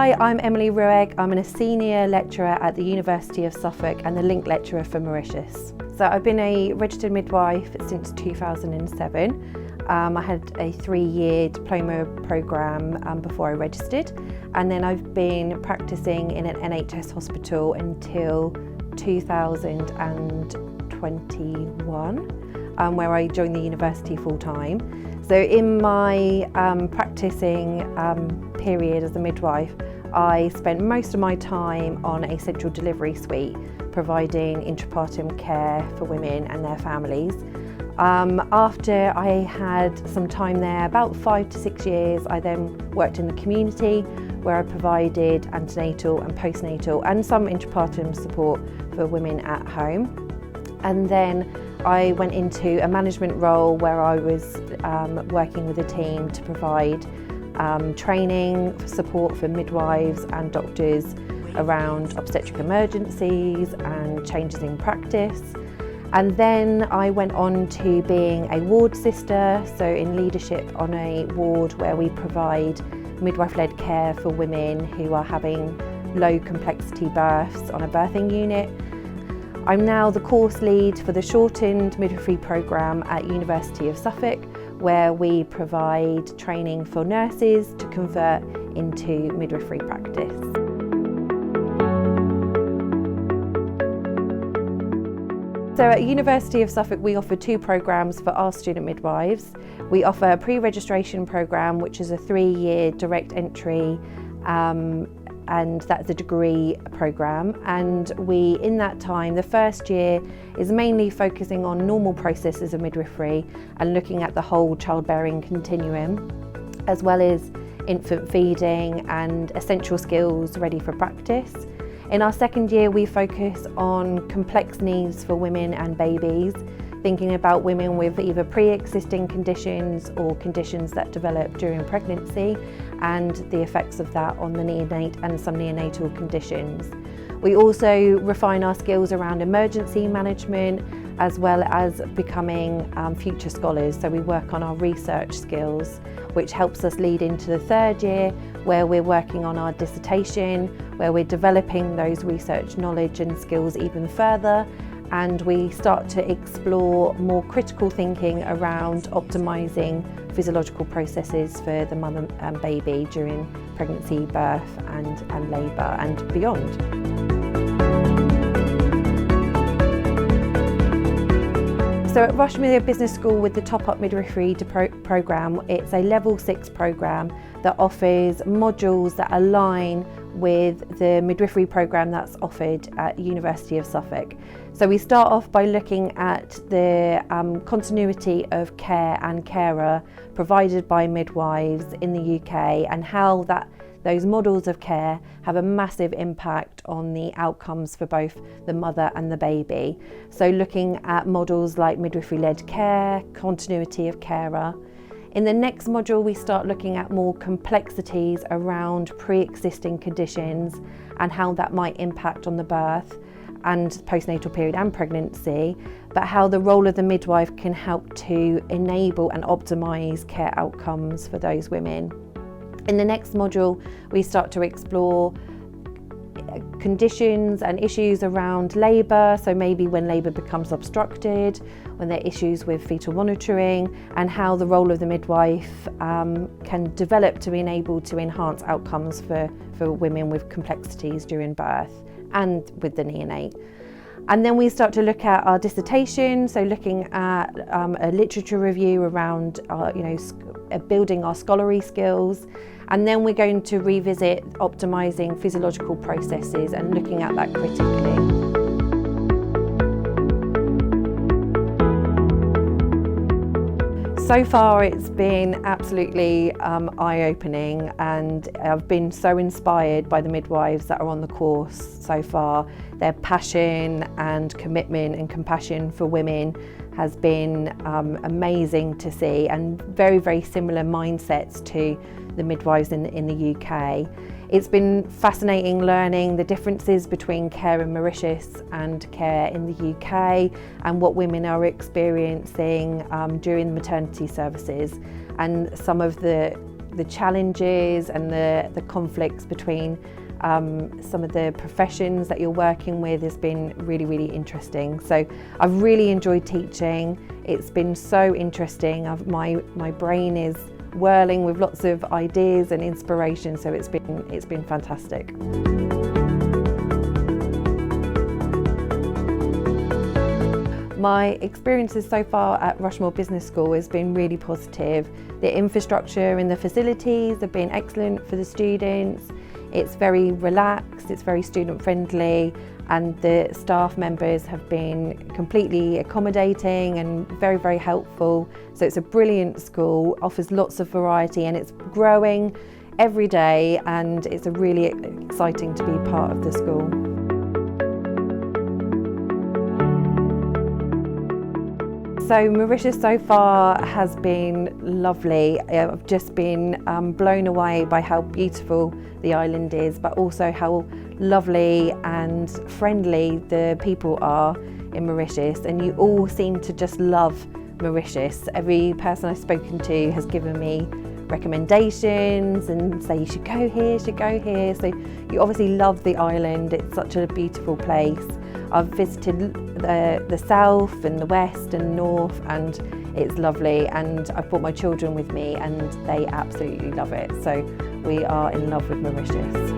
Hi, I'm Emily Ruegg. I'm a senior lecturer at the University of Suffolk and the Link Lecturer for Mauritius. So I've been a registered midwife since 2007. I had a 3-year diploma programme before I registered, and then I've been practising in an NHS hospital until 2021, where I joined the university full-time. So in my practising period as a midwife, I spent most of my time on a central delivery suite, providing intrapartum care for women and their families. After I had some time there, about 5 to 6 years, I then worked in the community where I provided antenatal and postnatal and some intrapartum support for women at home. And then I went into a management role where I was working with a team to provide training, support for midwives and doctors around obstetric emergencies and changes in practice. And then I went on to being a ward sister, so in leadership on a ward where we provide midwife-led care for women who are having low complexity births on a birthing unit. I'm now the course lead for the shortened midwifery programme at University of Suffolk, where we provide training for nurses to convert into midwifery practice. So at University of Suffolk we offer 2 programmes for our student midwives. We offer a pre-registration programme, which is a 3-year direct entry and that's a degree programme, and we, in that time, the first year is mainly focusing on normal processes of midwifery and looking at the whole childbearing continuum, as well as infant feeding and essential skills ready for practice. In our second year we focus on complex needs for women and babies, thinking about women with either pre-existing conditions or conditions that develop during pregnancy and the effects of that on the neonate and some neonatal conditions. We also refine our skills around emergency management as well as becoming future scholars. So we work on our research skills, which helps us lead into the 3rd year where we're working on our dissertation, where we're developing those research knowledge and skills even further, and we start to explore more critical thinking around optimising physiological processes for the mum and baby during pregnancy, birth and labour and beyond. So at Rushmore Business School with the Top Up Midwifery programme, it's a level 6 programme that offers modules that align with the midwifery programme that's offered at University of Suffolk. So we start off by looking at the continuity of care and carer provided by midwives in the UK and how those models of care have a massive impact on the outcomes for both the mother and the baby. So looking at models like midwifery-led care, continuity of carer. In the next module we start looking at more complexities around pre-existing conditions and how that might impact on the birth and postnatal period and pregnancy, but how the role of the midwife can help to enable and optimise care outcomes for those women. In the next module, we start to explore conditions and issues around labour, so maybe when labour becomes obstructed, when there are issues with fetal monitoring, and how the role of the midwife can develop to be able to enhance outcomes for women with complexities during birth and with the neonate. And then we start to look at our dissertation, so looking at a literature review around building our scholarly skills, and then we're going to revisit optimising physiological processes and looking at that critically. So far it's been absolutely eye-opening, and I've been so inspired by the midwives that are on the course so far. Their passion and commitment and compassion for women has been amazing to see, and very, very similar mindsets to the midwives in the UK. It's been fascinating learning the differences between care in Mauritius and care in the UK and what women are experiencing during maternity services, and some of the the challenges and the conflicts between some of the professions that you're working with has been really, really interesting. So I've really enjoyed teaching. It's been so interesting. My brain is whirling with lots of ideas and inspiration, so it's been fantastic. My experiences so far at Rushmore Business School has been really positive. The infrastructure and the facilities have been excellent for the students. It's very relaxed, it's very student friendly, and the staff members have been completely accommodating and very, very helpful. So it's a brilliant school, offers lots of variety, and it's growing every day, and it's really exciting to be part of the school. So Mauritius so far has been lovely. I've just been blown away by how beautiful the island is, but also how lovely and friendly the people are in Mauritius, and you all seem to just love Mauritius. Every person I've spoken to has given me recommendations and say you should go here, So you obviously love the island. It's such a beautiful place. I've visited the south and the west and north, and it's lovely, and I've brought my children with me and they absolutely love it. So we are in love with Mauritius.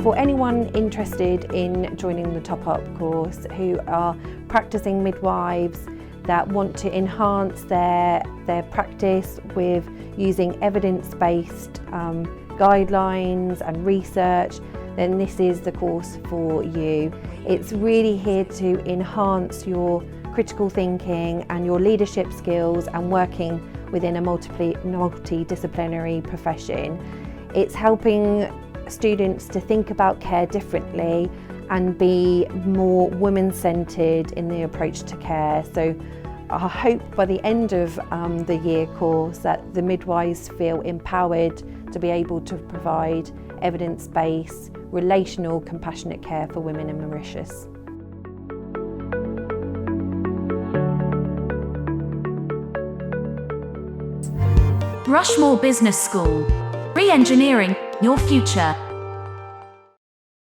For anyone interested in joining the Top Up course who are practicing midwives that want to enhance their practice with using evidence-based guidelines and research, then this is the course for you. It's really here to enhance your critical thinking and your leadership skills and working within a multidisciplinary profession. It's helping students to think about care differently and be more women-centred in the approach to care. So I hope by the end of the year course that the midwives feel empowered to be able to provide evidence-based, relational, compassionate care for women in Mauritius. Rushmore Business School, re-engineering your future.